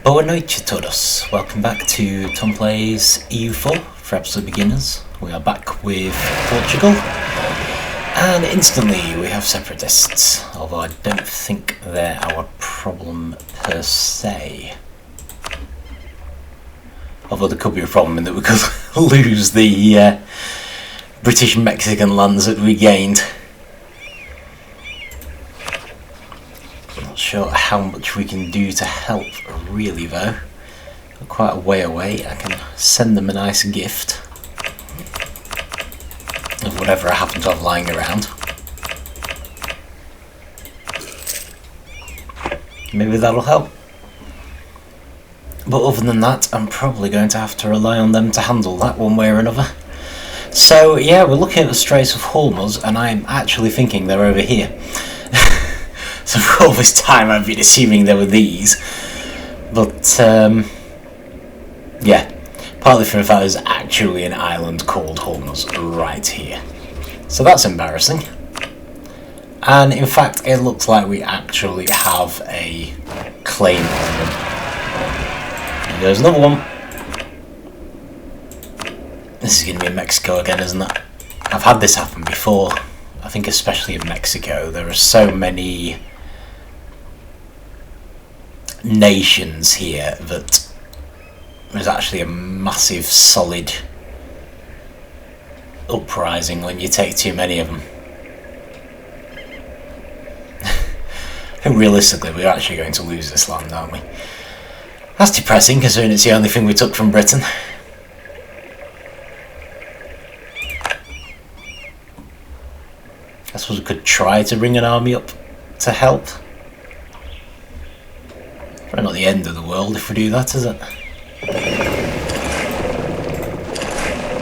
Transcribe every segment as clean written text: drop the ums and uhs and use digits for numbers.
Boa noite todos. Welcome back to Tom Plays EU4 for absolute beginners. We are back with Portugal, and instantly we have separatists, although I don't think they're our problem per se. Although there could be a problem in that we could lose the British-Mexican lands that we gained. Not sure how much we can do to help, really, though. We're quite a way away. I can send them a nice gift of whatever I happen to have lying around. Maybe that'll help. But other than that, I'm probably going to have to rely on them to handle that one way or another. So yeah, we're looking at the Straits of Hormuz, and I'm actually thinking they're over here. So for all this time I've been assuming they were these. But yeah, partly from the fact there's actually an island called Hormuz right here. So that's embarrassing. And in fact, it looks like we actually have a claim on them. And there's another one. This is going to be in Mexico again, isn't it? I've had this happen before. I think especially in Mexico, there are so many nations here that there's actually a massive solid uprising when you take too many of them. I think realistically we're actually going to lose this land, aren't we? That's depressing considering it's the only thing we took from Britain. I suppose we could try to bring an army up to help. Probably not the end of the world if we do that, is it?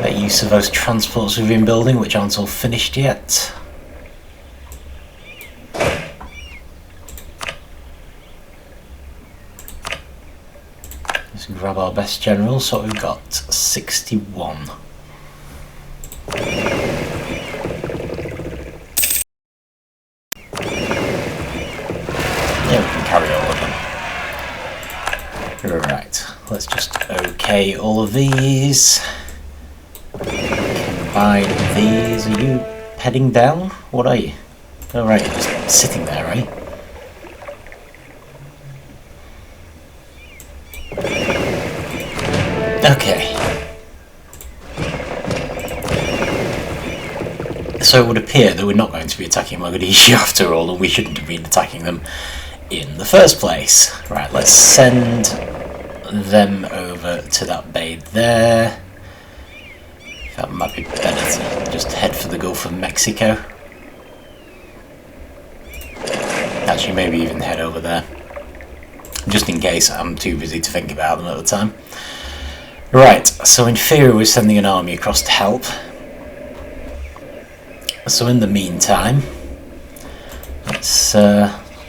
Make use of those transports we've been building, which aren't all finished yet. Let's grab our best generals. So we've got 61. Yeah, we can carry all of them. Right, let's just OK all of these. Combine these. Are you heading down? What are you? Oh right, you're just sitting there, right? Okay. So it would appear that we're not going to be attacking Mogadishu after all, and we shouldn't have been attacking them in the first place. Right, let's send them over to that bay there. That might be better to just head for the Gulf of Mexico. Actually, maybe even head over there. Just in case I'm too busy to think about them at the time. Right, so in theory we're sending an army across to help. So in the meantime, let's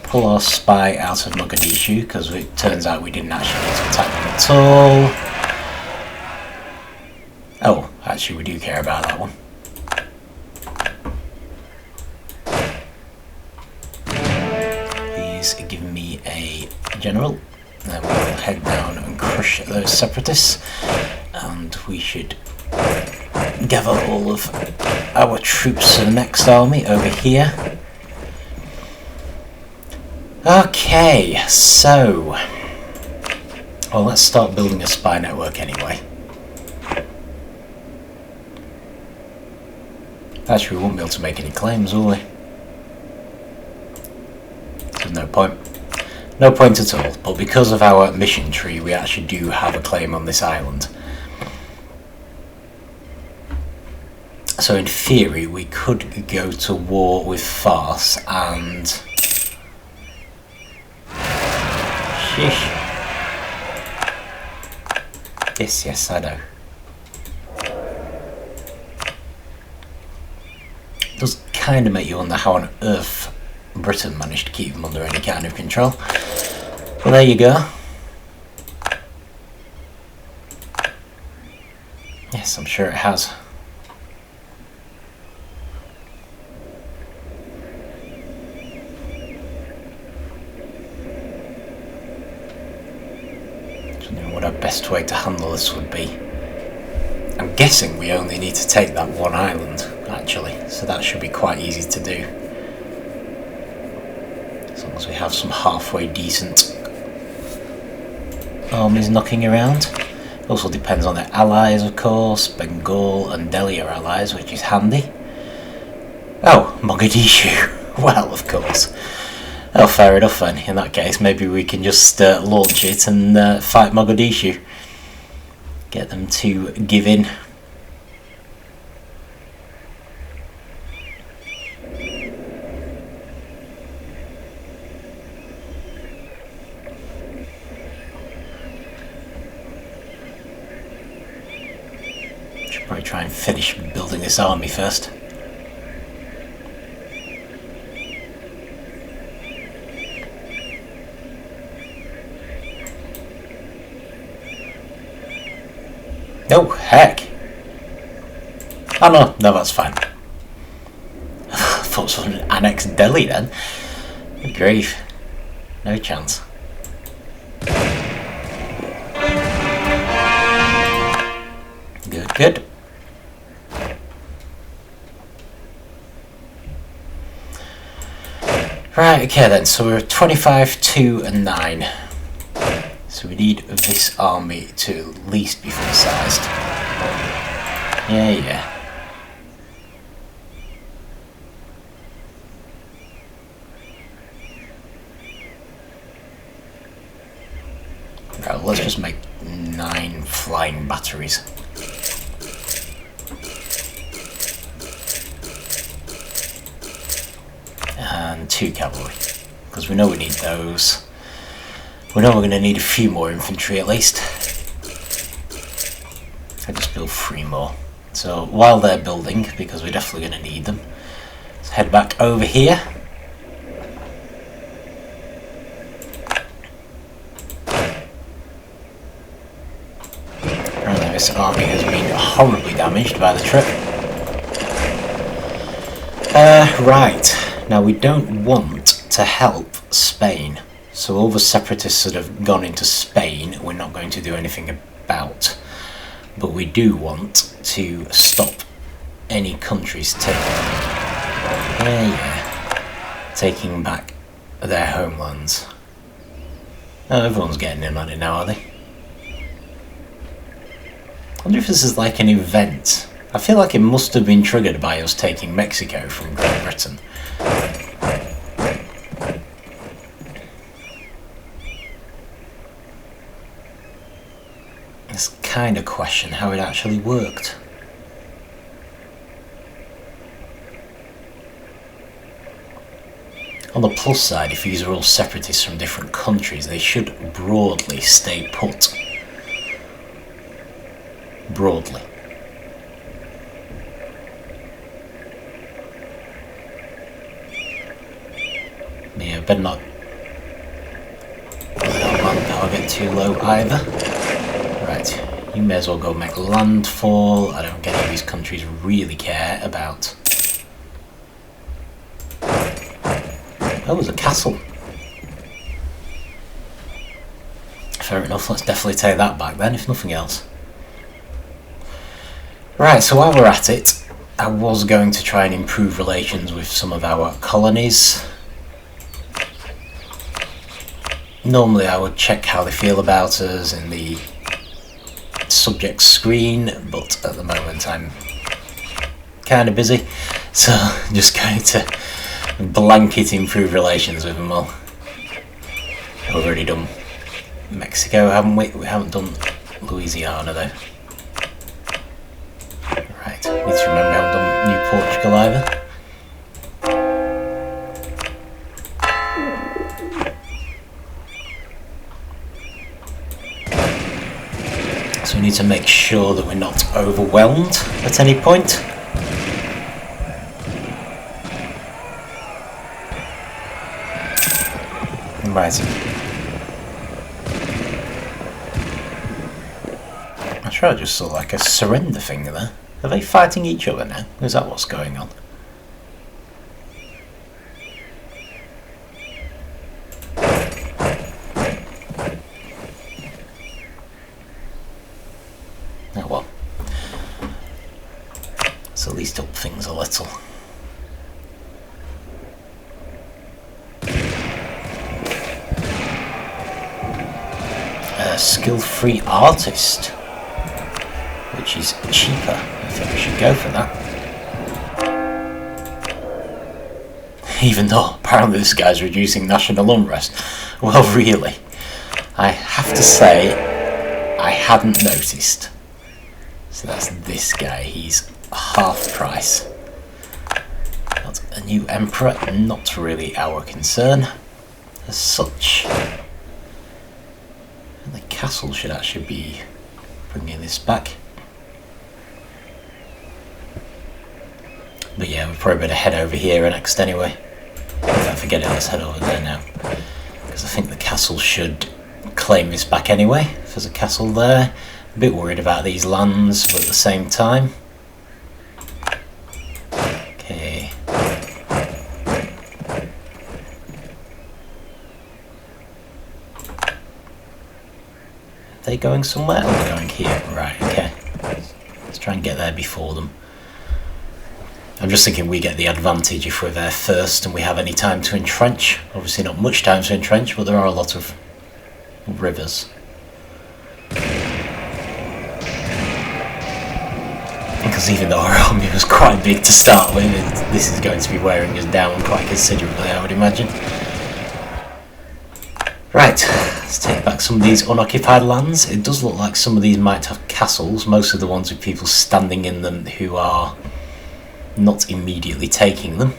pull our spy out of Mogadishu, because it turns out we didn't actually need to attack them at all. Oh, actually we do care about that one. Please give me a general. Then we'll head down and crush those separatists, and we should gather all of our troops to the next army over here. Okay, so well, let's start building a spy network anyway. Actually, we won't be able to make any claims, will we? There's no point. No point at all, but because of our mission tree, we actually do have a claim on this island. So in theory, we could go to war with Fars and... Sheesh. Yes, I know. It does kind of make you wonder how on earth Britain managed to keep them under any kind of control. Well, there you go. Yes, I'm sure it has. Wondering what our best way to handle this would be. I'm guessing we only need to take that one island, actually, so that should be quite easy to do. As long as we have some halfway decent armies knocking around. It also depends on their allies, of course. Bengal and Delhi are allies, which is handy. Oh, Mogadishu. Well, of course. Oh, fair enough then. In that case, maybe we can just launch it and fight Mogadishu. Get them to give in. Should probably try and finish building this army first. Oh, heck. Oh no, that's fine. I thought someone annexed Delhi then. Good grief. No chance. Good. Right, okay then, so we're 25, 2 and 9. So we need this army to at least be full sized. Yeah. Right, let's just make 9 flying batteries. And 2 cavalry, because we know we need those. We know we're going to need a few more infantry at least. I just build 3 more. So while they're building, because we're definitely going to need them, let's head back over here. Apparently this army has been horribly damaged by the trip. Right, now we don't want to help Spain. So all the separatists that have gone into Spain, we're not going to do anything about. But we do want to stop any countries taking back their homelands. Oh, everyone's getting in on it now, are they? I wonder if this is like an event. I feel like it must have been triggered by us taking Mexico from Great Britain. Kind of question how it actually worked. On the plus side, if these are all separatists from different countries, they should broadly stay put. Broadly. Yeah, better not manpower get too low either. Right. You may as well go make landfall. I don't get any of these countries really care about. Oh, there's a castle. Fair enough, let's definitely take that back then, if nothing else. Right, so while we're at it, I was going to try and improve relations with some of our colonies. Normally I would check how they feel about us in the subject screen, but at the moment I'm kind of busy, so I'm just going to blanket improve relations with them all. We've already done Mexico, haven't we? We haven't done Louisiana though. Right, need to remember we haven't done New Portugal either. So we need to make sure that we're not overwhelmed at any point. Right. I'm sure I just saw like a surrender thing there. Are they fighting each other now? Is that what's going on? least up things a little. A skill-free artist, which is cheaper. I think we should go for that. Even though apparently this guy's reducing national unrest. Well, really, I have to say I hadn't noticed. So that's this guy, he's half price. Got a new emperor, not really our concern as such. And the castle should actually be bringing this back. But yeah, we're probably better head over here next anyway. Don't forget it, let's head over there now. Because I think the castle should claim this back anyway, if there's a castle there. A bit worried about these lands, but at the same time. Okay. Are they going somewhere? Oh, they're going here. Right, okay. Let's try and get there before them. I'm just thinking we get the advantage if we're there first and we have any time to entrench. Obviously not much time to entrench, but there are a lot of rivers. Because even though our army was quite big to start with, this is going to be wearing us down quite considerably, I would imagine. Right, let's take back some of these unoccupied lands. It does look like some of these might have castles, most of the ones with people standing in them who are not immediately taking them.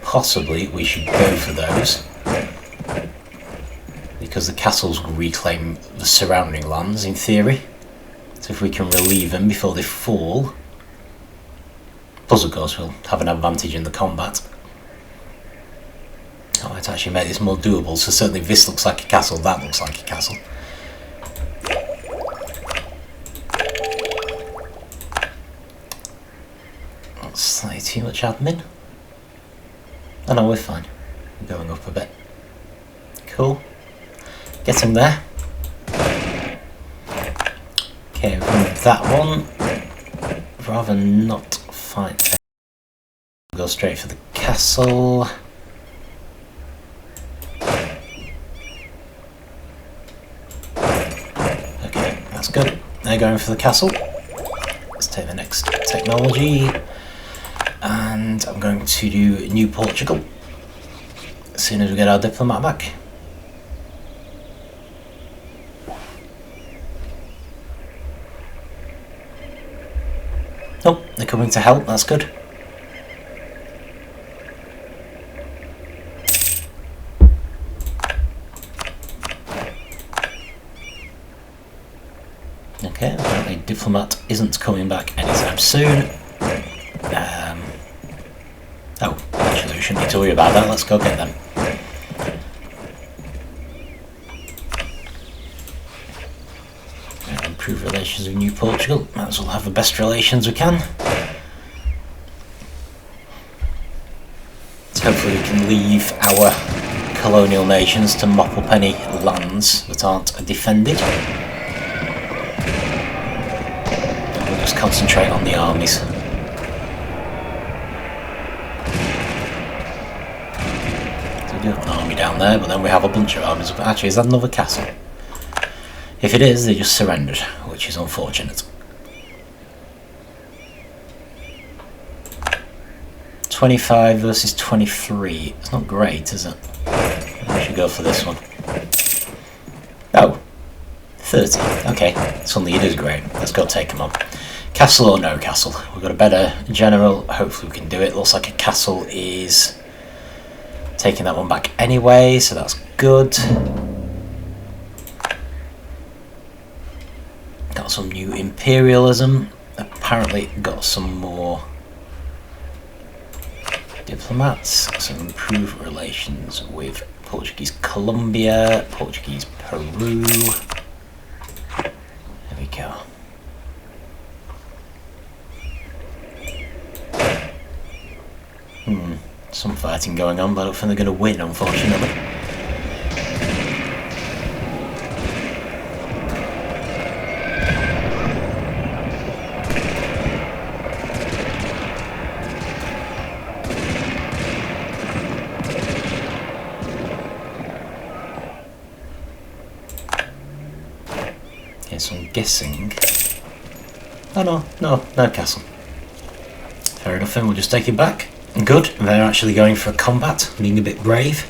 Possibly we should go for those, because the castles will reclaim the surrounding lands in theory. So if we can relieve them before they fall, plus of course we'll have an advantage in the combat. That might actually make this more doable. So certainly this looks like a castle, that looks like a castle. That's slightly too much admin. Oh no, we're fine. We're going up a bit. Cool. Get him there. Okay, from that one, rather not fight. Go straight for the castle. Okay, that's good. They're going for the castle. Let's take the next technology. And I'm going to do New Portugal as soon as we get our diplomat back. Oh, they're coming to help, that's good. Okay, apparently diplomat isn't coming back anytime soon. Oh, actually we shouldn't need to worry about that, let's go get them. Improve relations with New Portugal, might as well have the best relations we can. So hopefully we can leave our colonial nations to mop up any lands that aren't defended. And we'll just concentrate on the armies. We do have an army down there, but then we have a bunch of armies. But actually, is that another castle? If it is, they just surrendered, which is unfortunate. 25 versus 23. It's not great, is it? We should go for this one. Oh, 30. Okay, suddenly it is great. Let's go take them on. Castle or no castle? We've got a better general. Hopefully we can do it. Looks like a castle is taking that one back anyway, so that's good. Got some new imperialism. Apparently got some more diplomats. Some improved relations with Portuguese Colombia, Portuguese Peru. There we go. Some fighting going on, but I don't think they're going to win, unfortunately. guessing... Oh no castle. Fair enough then, we'll just take it back. Good, they're actually going for a combat, being a bit brave.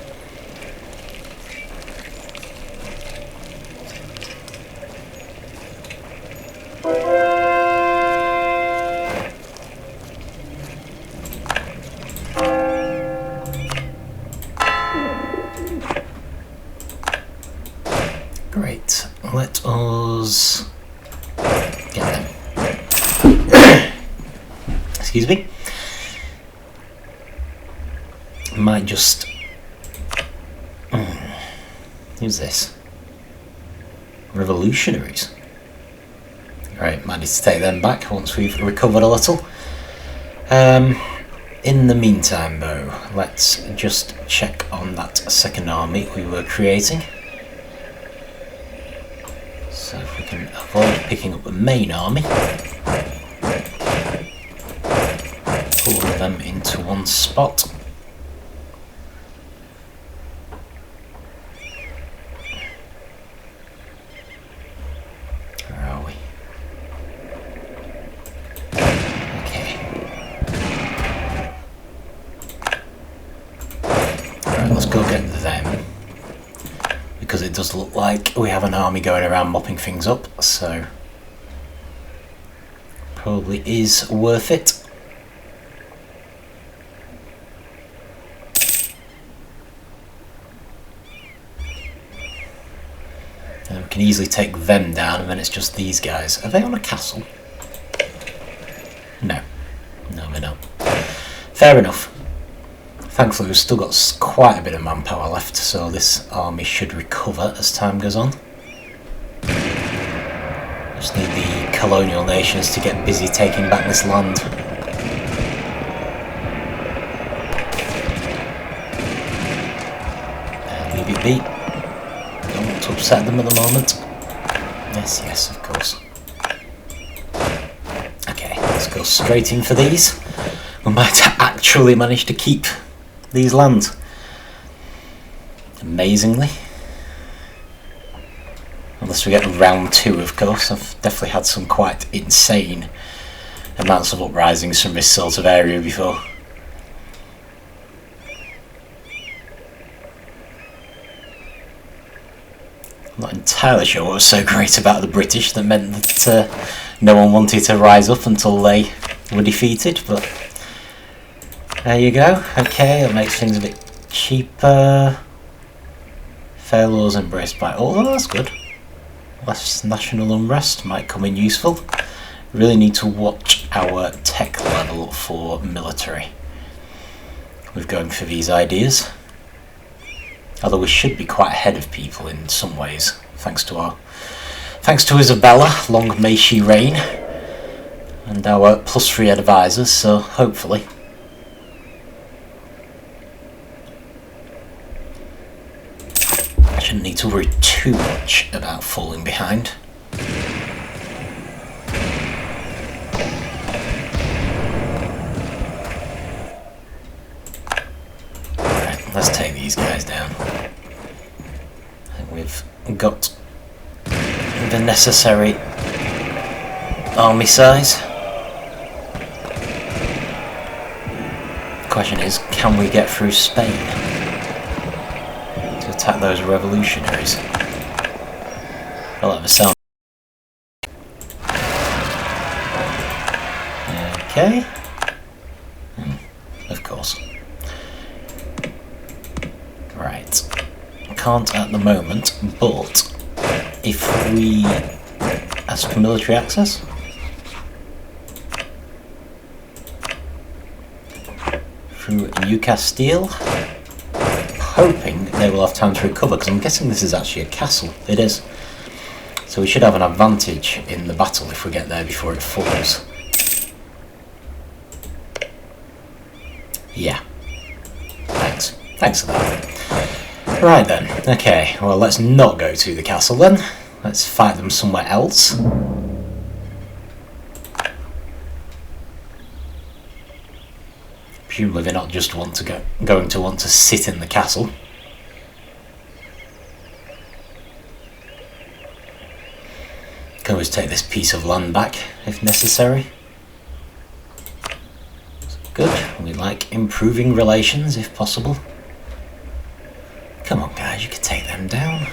Great, let us get them. Excuse me. Might just... who's this? Revolutionaries. Right, might need to take them back once we've recovered a little. In the meantime though, let's just check on that second army we were creating. So if we can avoid picking up the main army, pull them into one spot. Where are we? Okay. Alright, let's go get them. Because it does look like we have an army going around mopping things up, so probably is worth it. And we can easily take them down, and then it's just these guys. Are they on a castle? No, they're not. Fair enough. Thankfully we've still got quite a bit of manpower left, so this army should recover as time goes on. Just need the colonial nations to get busy taking back this land. Leave it be. Don't want to upset them at the moment. Yes, of course. Okay, let's go straight in for these. We might actually manage to keep these lands. Amazingly. Unless we get round 2, of course. I've definitely had some quite insane amounts of uprisings from this sort of area before. I'm not entirely sure what was so great about the British that meant that no one wanted to rise up until they were defeated, but there you go. Okay, that makes things a bit cheaper. Fair laws embraced by all. Oh, that's good. Less national unrest might come in useful. Really need to watch our tech level for military. We're going for these ideas. Although we should be quite ahead of people in some ways, thanks to Isabella, long may she reign, and our +3 advisors, so hopefully. I shouldn't need to worry too much about falling behind. Right, let's take these guys down. I think we've got the necessary army size. The question is, can we get through Spain to attack those revolutionaries? I'll have a sound. Okay. Of course. Right. Can't at the moment, but if we ask for military access, through New Castile, hoping they will have time to recover, because I'm guessing this is actually a castle. It is. So we should have an advantage in the battle if we get there before it falls. Yeah. Thanks for that. Right then. Okay, well let's not go to the castle then. Let's fight them somewhere else. Presumably they're not just going to want to sit in the castle. Can always take this piece of land back if necessary. Good. We like improving relations if possible. Come on, guys, you can take them down.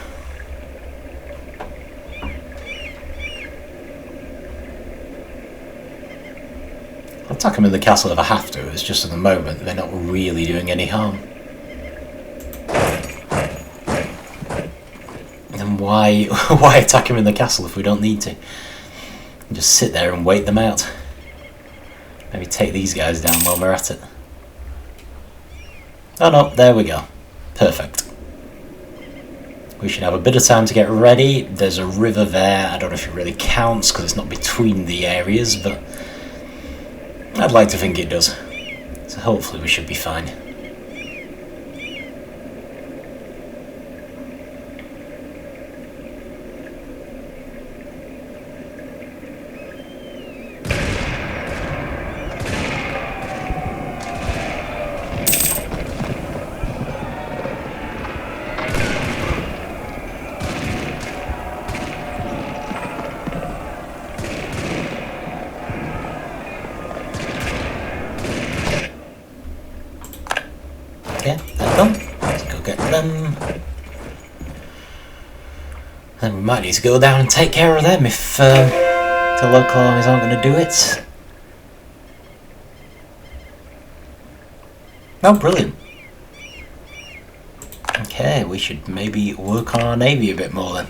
I'll attack them in the castle if I have to. It's just at the moment they're not really doing any harm. And why attack them in the castle if we don't need to? Just sit there and wait them out. Maybe take these guys down while we're at it. Oh no, there we go. Perfect. We should have a bit of time to get ready. There's a river there. I don't know if it really counts because it's not between the areas, but I'd like to think it does. So hopefully we should be fine. Yeah, they're done. Let's go get them. Then we might need to go down and take care of them if the local armies aren't going to do it. Oh, brilliant. Okay, we should maybe work on our navy a bit more then.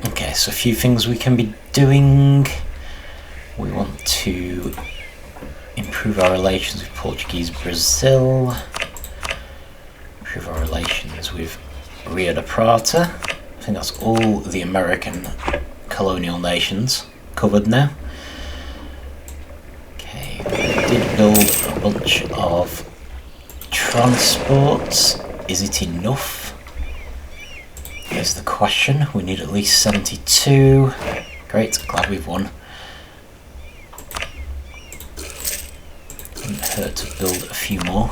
Okay, so a few things we can be doing. We want to improve our relations with Portuguese Brazil, improve our relations with Rio de Prata. I think that's all the American colonial nations covered now. Okay, we did build a bunch of transports. Is it enough? Here's the question. We need at least 72. Great, glad we've won. Wouldn't hurt to build a few more.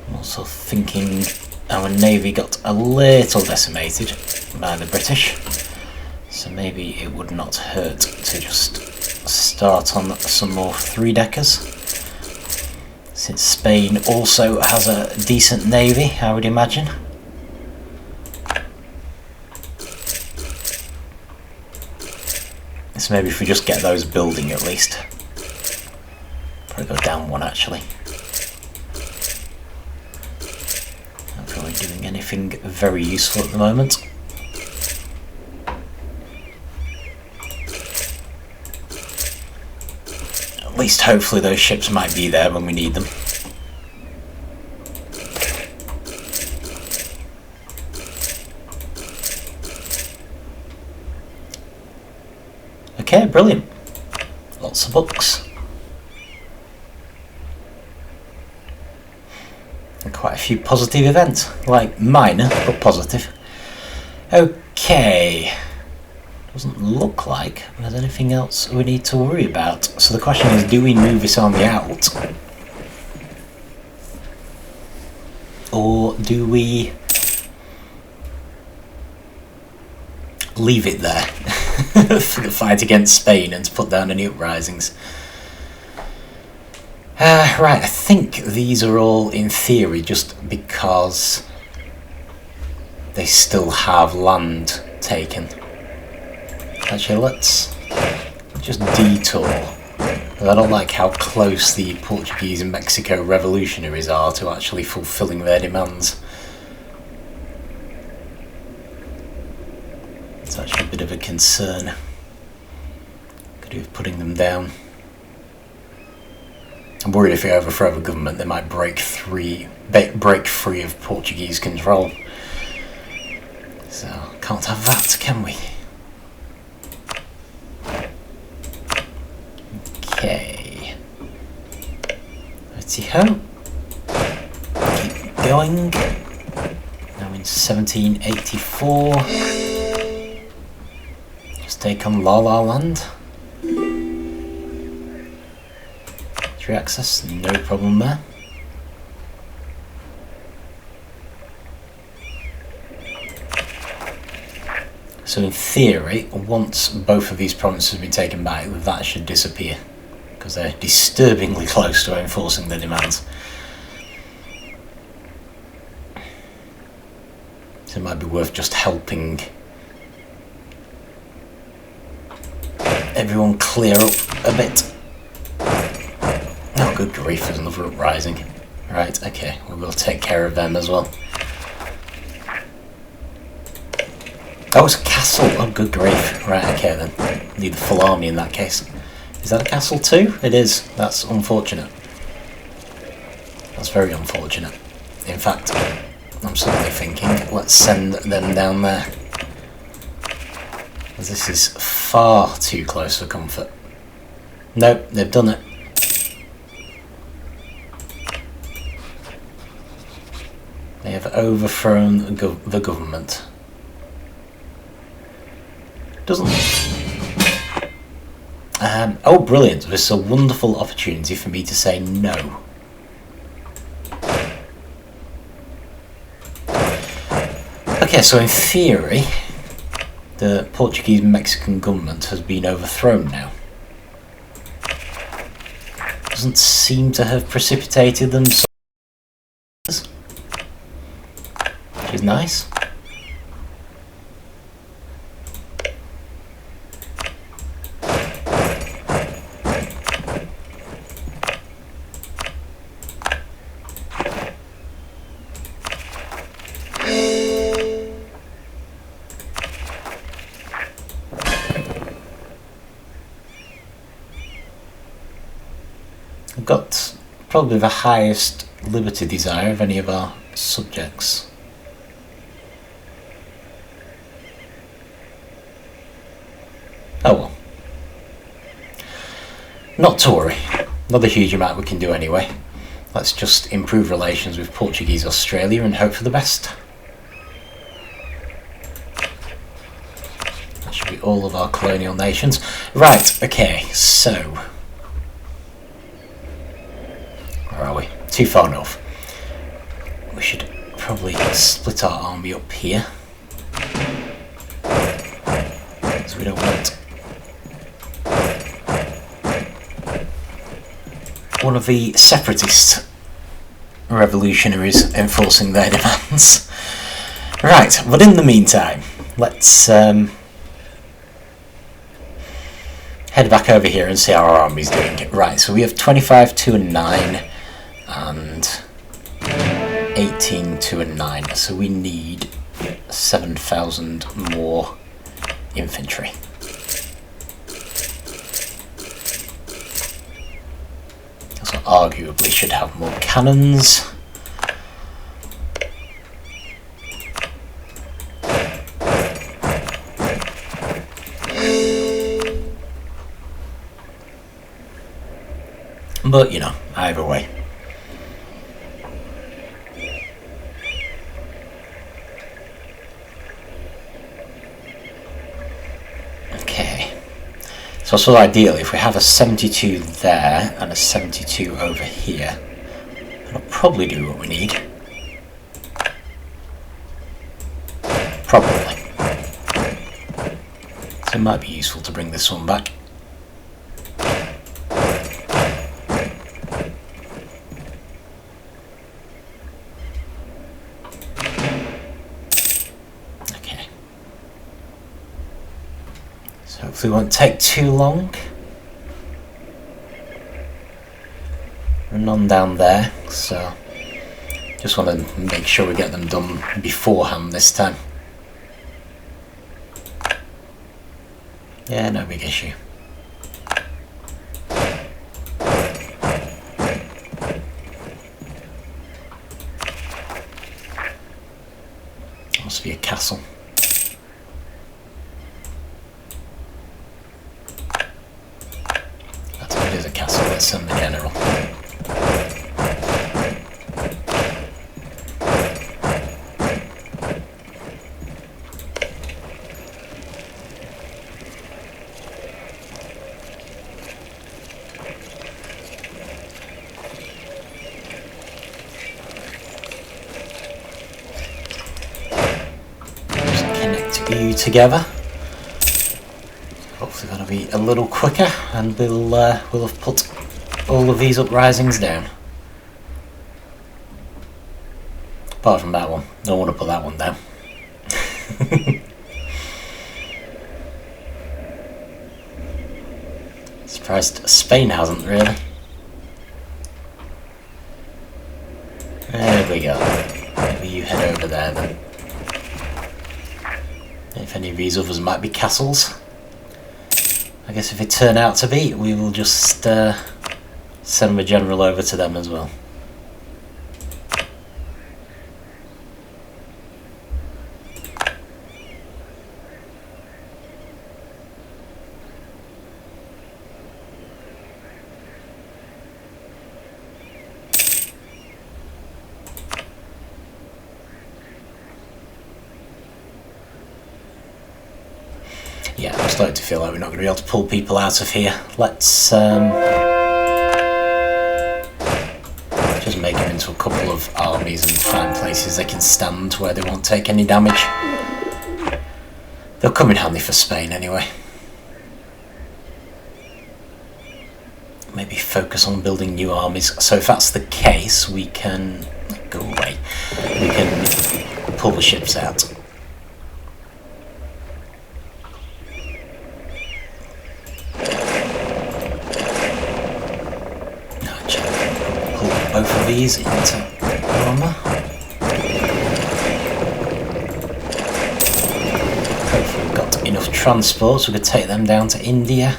I'm also thinking our navy got a little decimated by the British, so maybe it would not hurt to just start on some more three-deckers. Since Spain also has a decent navy, I would imagine. So maybe if we just get those building at least. Probably go down one actually. Not really doing anything very useful at the moment. At least hopefully those ships might be there when we need them. Okay, brilliant. Lots of books. And quite a few positive events. Like, minor, but positive. Okay. Doesn't look like there's anything else we need to worry about. So the question is, do we move this army out? Or do we leave it there for the fight against Spain and to put down any uprisings? Right, I think these are all in theory just because they still have land taken. Actually, let's just detour. I don't like how close the Portuguese and Mexico revolutionaries are to actually fulfilling their demands. It's actually a bit of a concern. Could do with putting them down. I'm worried if we overthrow the government, they might break free of Portuguese control. So, can't have that, can we? Okay. Righty-ho. Keep going. Now in 1784. Just take on La La Land. 3 access, no problem there. So in theory, once both of these provinces have been taken back, that should disappear, because they're disturbingly close to enforcing their demands. So it might be worth just helping everyone clear up a bit. Oh, good grief, there's another uprising. Right, okay, we will take care of them as well. Oh, it's a castle. Oh, good grief. Right, okay then. Need the full army in that case. Is that a castle too? It is. That's unfortunate. That's very unfortunate. In fact, I'm suddenly thinking, let's send them down there. This is far too close for comfort. Nope, they've done it. They have overthrown the government. Doesn't. Oh, brilliant. This is a wonderful opportunity for me to say no. Okay, so in theory, the Portuguese-Mexican government has been overthrown now. Doesn't seem to have precipitated them, which is nice. We've got probably the highest liberty desire of any of our subjects. Oh well. Not to worry. Not a huge amount we can do anyway. Let's just improve relations with Portuguese Australia and hope for the best. That should be all of our colonial nations. Right, okay, so... where are we? Too far north. We should probably split our army up here. So we don't want one of the separatist revolutionaries enforcing their demands. Right, but in the meantime, let's head back over here and see how our army's doing. Right, so we have 25, 2 and 9 and 18, 2 and 9, so we need 7,000 more infantry. So arguably should have more cannons. But, you know, either way. So I suppose ideally, if we have a 72 there and a 72 over here, that'll probably do what we need. Probably. So it might be useful to bring this one back. Hopefully it won't take too long. We're none down there, so just want to make sure we get them done beforehand this time. Yeah, no big issue. Must be a castle. There's a castle, let's send the general. you together. Hopefully that'll be a little quicker, and we'll have put all of these uprisings down. Apart from that one, don't want to put that one down. Surprised Spain hasn't really. There we go. Maybe you head over there then. If any of these others might be castles. I guess if they turn out to be, we will just send a general over to them as well. Yeah, I'm starting to feel like we're not going to be able to pull people out of here. Let's just make them into a couple of armies and find places they can stand where they won't take any damage. They'll come in handy for Spain anyway. Maybe focus on building new armies. So if that's the case, we can go away. We can pull the ships out. Both of these into armour. Hopefully we've got enough transports, we could take them down to India.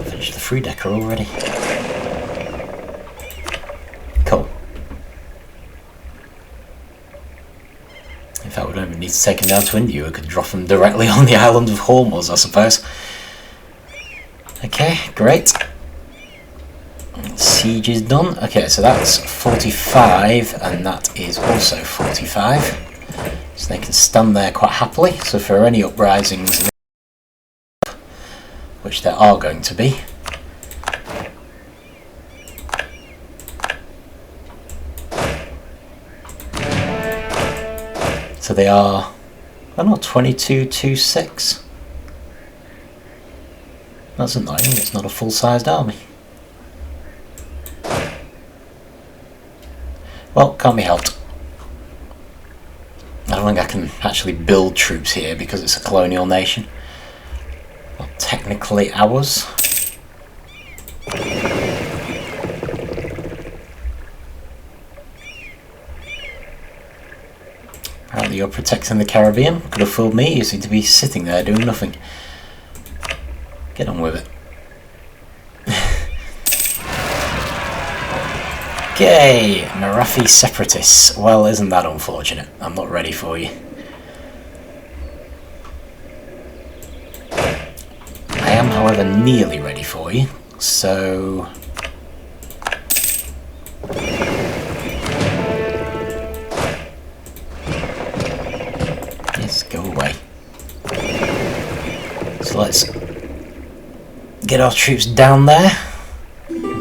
Finished the 3-decker already. Cool. In fact, we don't even need to take them down to India, we could drop them directly on the island of Hormuz, I suppose. Okay, great. Siege is done. Okay, so that's 45, and that is also 45. So they can stand there quite happily. So for any uprisings, which there are going to be, so they are, I don't know, 22-26. That's annoying, it's not a full-sized army. Well, can't be helped. I don't think I can actually build troops here because it's a colonial nation. Well, technically ours. Apparently you're protecting the Caribbean. Could have fooled me, you seem to be sitting there doing nothing. Get on with it. Okay, Marathi separatists. Well, isn't that unfortunate? I'm not ready for you. I am, however, nearly ready for you, so... Yes, go away. So let's get our troops down there.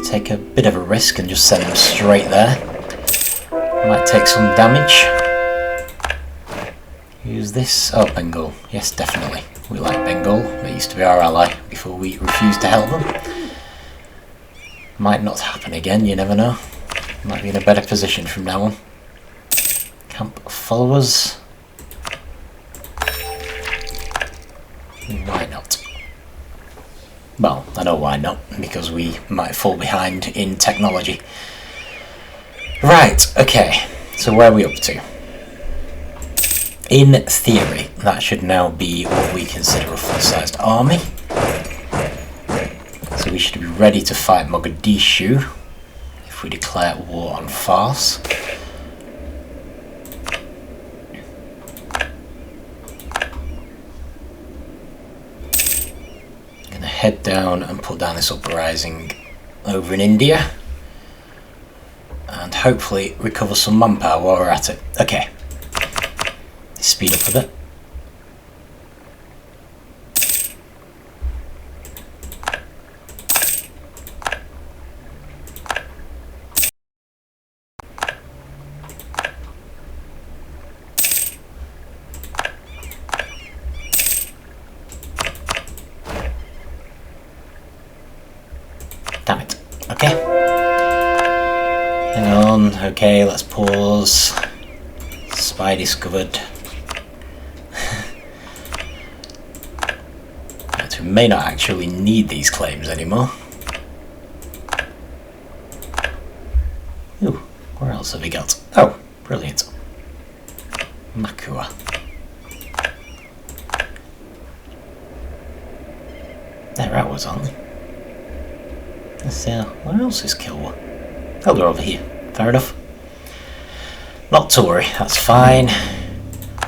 Take a bit of a risk and just send them straight there. Might take some damage. Use this. Oh, Bengal. Yes, definitely. We like Bengal. They used to be our ally before we refused to help them. Might not happen again, you never know. Might be in a better position from now on. Camp followers. Why not? Well, I know why not, because we might fall behind in technology. Right, okay, so where are we up to? In theory, that should now be what we consider a full-sized army. So we should be ready to fight Mogadishu if we declare war on Fars. Head down and put down this uprising over in India and hopefully recover some manpower while we're at it. Okay, speed up a bit. Okay, let's pause. Spy discovered. Right, we may not actually need these claims anymore. Ooh, where else have we got? Oh, brilliant. Makua. They're ours, aren't they? Let's see, where else is Kilwa? Oh, they're over here. Fair enough. Not to worry, that's fine.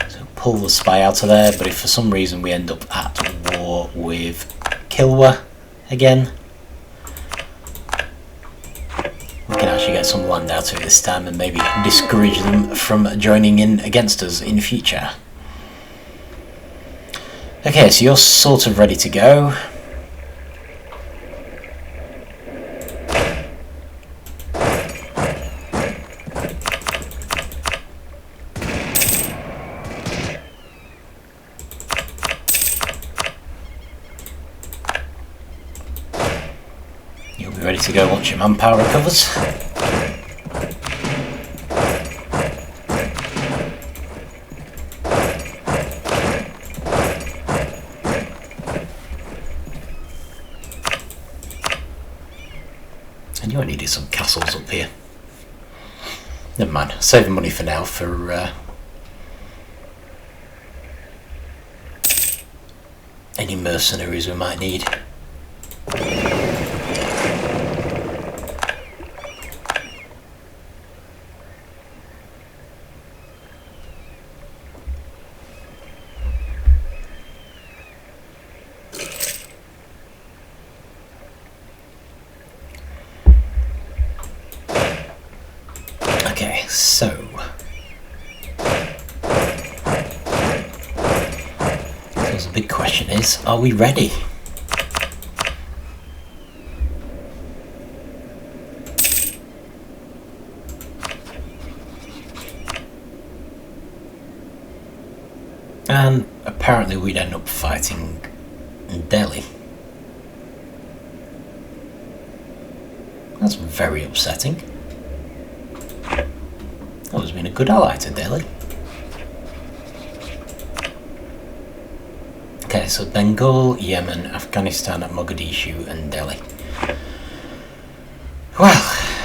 So pull the spy out of there, but if for some reason we end up at war with Kilwa again, we can actually get some land out of it this time and maybe discourage them from joining in against us in future. Okay, so you're sort of ready to go. You'll be ready to go once your manpower recovers. And you only need some castles up here. Never mind, saving money for now for any mercenaries we might need. Okay, so the big question is, are we ready? And apparently we'd end up fighting in Delhi. That's very upsetting. That has been a good ally to Delhi. Okay, so Bengal, Yemen, Afghanistan, Mogadishu and Delhi. Well,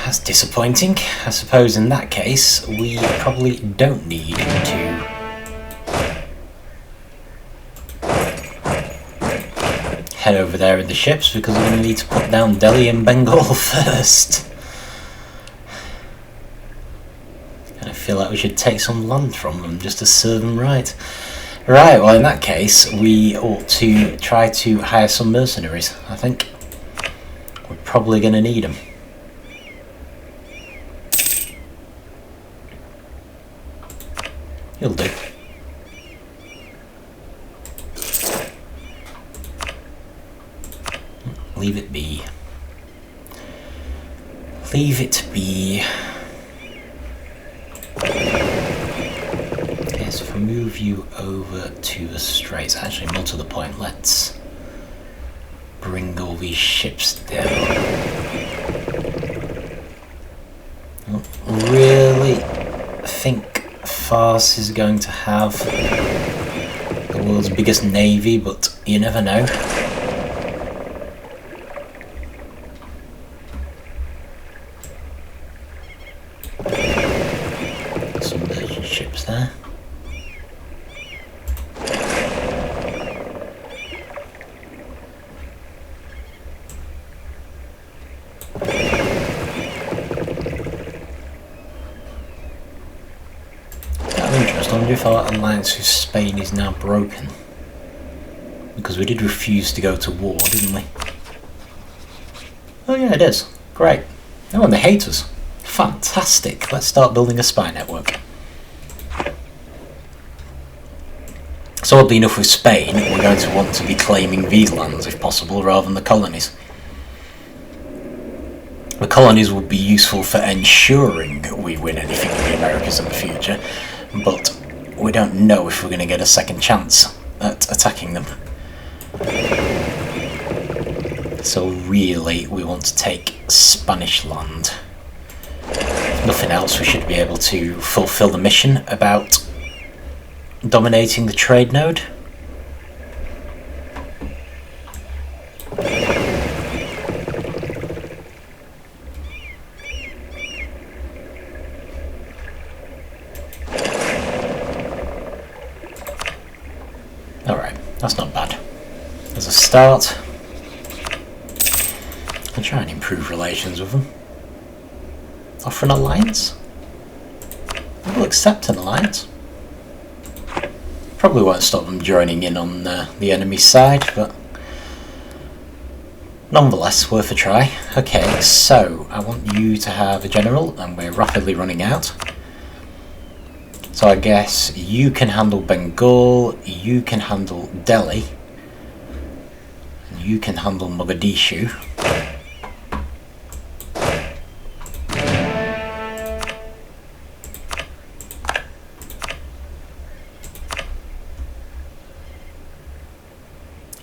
that's disappointing. I suppose in that case we probably don't need to head over there in the ships, because we're going to need to put down Delhi and Bengal first. And I feel like we should take some land from them just to serve them right. Right, well in that case we ought to try to hire some mercenaries, I think. We're probably going to need them. You'll do. Leave it be. Leave it be. Okay, so if I move you over to the straits, actually more to the point, let's bring all these ships down. I don't really think Fars is going to have the world's biggest navy, but you never know. Some merchant ships there. I wonder if our alliance with Spain is now broken. Because we did refuse to go to war, didn't we? Oh yeah, it is. Great. Oh, and they hate us. Fantastic. Let's start building a spy network. So oddly enough with Spain, we're going to want to be claiming these lands if possible, rather than the colonies. The colonies would be useful for ensuring we win anything in the Americas in the future, but we don't know if we're going to get a second chance at attacking them. So really, we want to take Spanish land nothing else, we should be able to fulfill the mission about dominating the trade node. Alright, that's not bad. As a start, I'll try and improve relations with them. Offer an alliance? We'll accept an alliance. Probably won't stop them joining in on the enemy side, but nonetheless, worth a try. Okay, so I want you to have a general, and we're rapidly running out. So I guess you can handle Bengal, you can handle Delhi, and you can handle Mogadishu.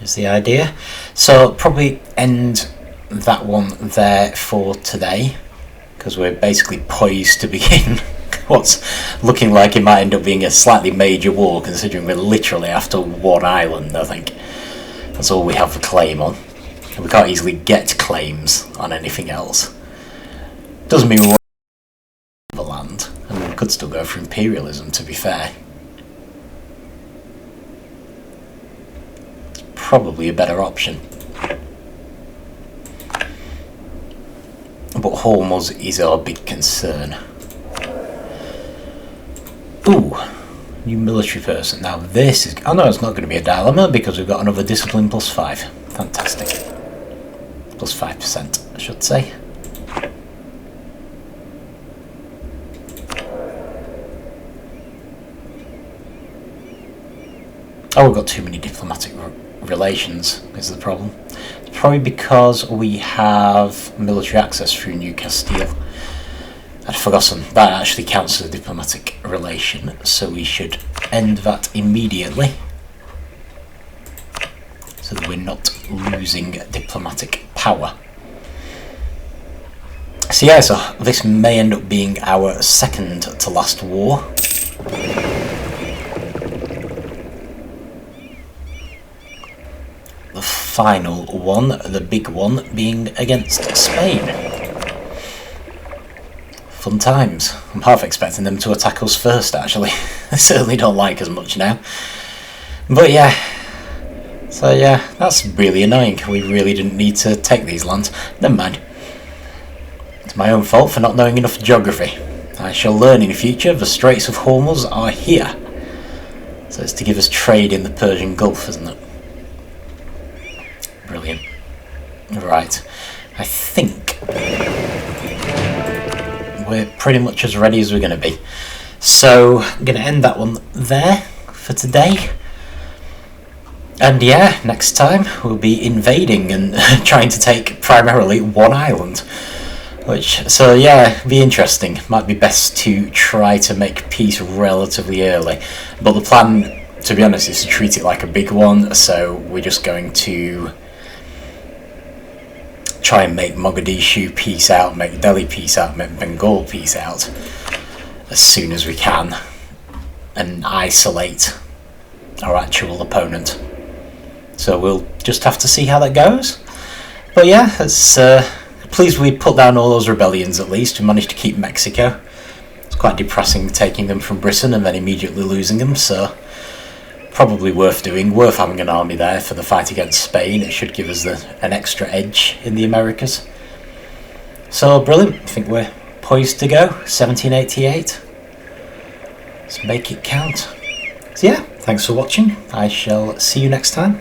Is the idea. So probably end that one there for today, because we're basically poised to begin what's looking like it might end up being a slightly major war, considering we're literally after one island. I think that's all we have a claim on, and we can't easily get claims on anything else. Doesn't mean we're the land, and we could still go for imperialism, to be fair. It's probably a better option. But Hormuz is our big concern. Ooh, new military person. Now this is... oh no, it's not going to be a dilemma because we've got another discipline plus 5. Fantastic. Plus 5%, I should say. Oh, we've got too many diplomatic relations is the problem. It's probably because we have military access through New Castile. I'd forgotten that actually counts as a diplomatic relation, so we should end that immediately so that we're not losing diplomatic power. So yeah, so this may end up being our second to last war. The final one, the big one, being against Spain. Fun times. I'm half expecting them to attack us first, actually. I certainly don't like us much now. But yeah. So yeah, that's really annoying. We really didn't need to take these lands. Never mind. It's my own fault for not knowing enough geography. I shall learn in the future. The Straits of Hormuz are here. So it's to give us trade in the Persian Gulf, isn't it? Brilliant. Right. I think we're pretty much as ready as we're going to be. So I'm going to end that one there for today. And yeah, next time we'll be invading and trying to take primarily one island. So yeah, be interesting. Might be best to try to make peace relatively early. But the plan, to be honest, is to treat it like a big one. So we're just going to try and make Mogadishu peace out, make Delhi peace out, make Bengal peace out as soon as we can, and isolate our actual opponent. So we'll just have to see how that goes. But yeah, it's pleased we put down all those rebellions at least. We managed to keep Mexico. It's quite depressing taking them from Britain and then immediately losing them, so probably worth doing, worth having an army there for the fight against Spain. It should give us an extra edge in the Americas. So brilliant, I think we're poised to go. 1788. Let's make it count. So yeah, thanks for watching. I shall see you next time.